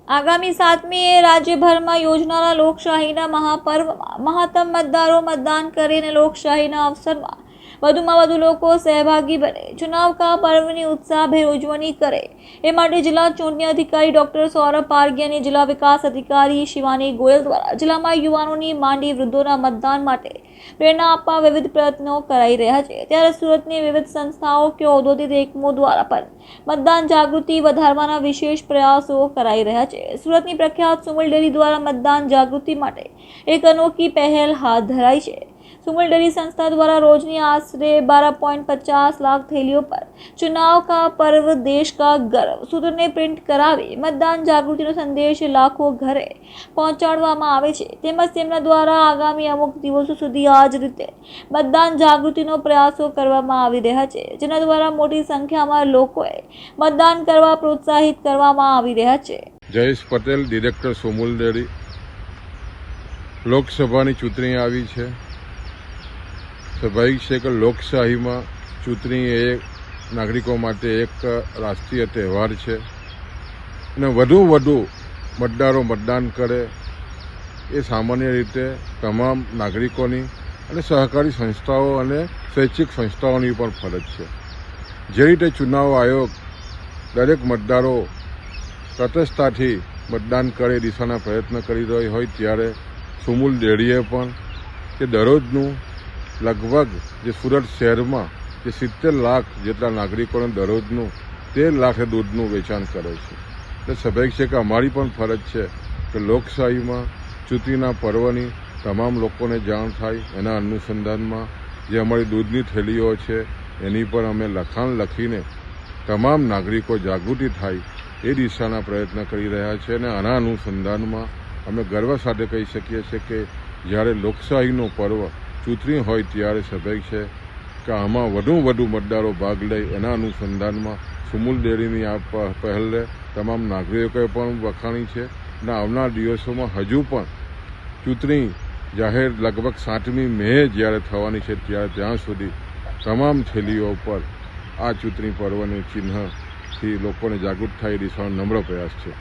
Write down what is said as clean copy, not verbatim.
આગામી 7મીએ રાજ્યભરમાં યોજનારા લોકશાહીના મહાપર્વમાં મહત્તમ મતદારો મતદાન કરીને લોકશાહીના અવસરમાં વધુમાં વધુ લોકો સહભાગી બને, ચુનાવ કા પર્વની ઉત્સાહભેર ઉજવણી કરે એ માટે જિલ્લા ચૂંટણી અધિકારી ડોક્ટર સૌરભ પારગી અને જિલ્લા વિકાસ અધિકારી શિવાની ગોયલ દ્વારા જિલ્લામાં યુવાનોની માંડી વૃદ્ધોના મતદાન માટે પ્રેરણા આપવા વિવિધ પ્રયત્નો કરાઈ રહ્યા છે। ત્યારે સુરતની વિવિધ સંસ્થાઓ કે ઔદ્યોગિક એકમો દ્વારા પણ મતદાન જાગૃતિ વધારવાના વિશેષ પ્રયાસો કરાઈ રહ્યા છે। સુરતની પ્રખ્યાત સુમુલ ડેરી દ્વારા મતદાન જાગૃતિ માટે એક અનોખી પહેલ હાથ ધરાઈ છે। सुमल डेयरी संस्था द्वारा रोजनी आश्रे 12.50 लाख थैलियों पर चुनाव का पर्व देश का गर्व सूत्र ने प्रिंट करावी मतदान जागृति संदेश लाखों घरे पहुंचाड़वामां आवे छे। तेमज तेमना द्वारा आगामी अमुक दिवसों सुधी आ ज रीते मतदान जागृतिनो प्रयासों करवामां आवी रह्या छे, जेना द्वारा मोटी संख्यामां लोकोए मतदान करवा प्रोत्साहित करवामां आवी रह्या छे। Jayesh Patel, director Sumul dairy. लोकसभानी चूंटणी आवी छे। स्वाभाविक है कि लोकशाही में चूंटणी ए नागरिकों माटे एक राष्ट्रीय तहेवार है। वधु वधु मतदारों मतदान करे ए सामान्य रीते तमाम नागरिकों की सहकारी संस्थाओं और शैक्षिक संस्थाओं की पण फरज है। जे रीते चुनाव आयोग दरेक मतदारों तटस्थताथी मतदान करे दिशाना प्रयत्न करी रही होय त्यारे सुमूल डेरीए पण के दररोजનું लगभग जे सूरत शहर में जे 70 लाख जेटला नागरिकों ने दररोजનું 13 लाख दूधનું વેચાણ કરે છે। એટલે સ્વાભાવિક છે કે અમારી પણ ફરજ છે કે લોકશાહીમાં ચૂંટણીના પર્વની તમામ લોકોને જાણ થાય। એના અનુસંધાનમાં જે અમારી દૂધની થેલીઓ છે એની પર અમે લખાણ લખીને તમામ નાગરિકો જાગૃતિ થાય એ દિશાના પ્રયત્ન કરી રહ્યા છે। અને આના અનુસંધાનમાં અમે ગર્વ સાથે કહી શકીએ છીએ કે જ્યારે લોકશાહીનો પર્વ ચૂંટણી હોય ત્યારે સ્વાભાવિક છે કે આમાં વધુ મતદારો ભાગ લે। એના અનુસંધાનમાં સુમૂલ ડેરીની આ પહેલે તમામ નાગરિકોએ પણ વખાણી છે અને આવનાર દિવસોમાં હજુ પણ ચૂંટણી જાહેર લગભગ 7મી મે જ્યારે થવાની છે ત્યારે ત્યાં સુધી તમામ થેલીઓ પર આ ચૂંટણી પર્વનું ચિહ્નથી લોકોને જાગૃત થાય એ દિશાનો નમ્ર પ્રયાસ છે।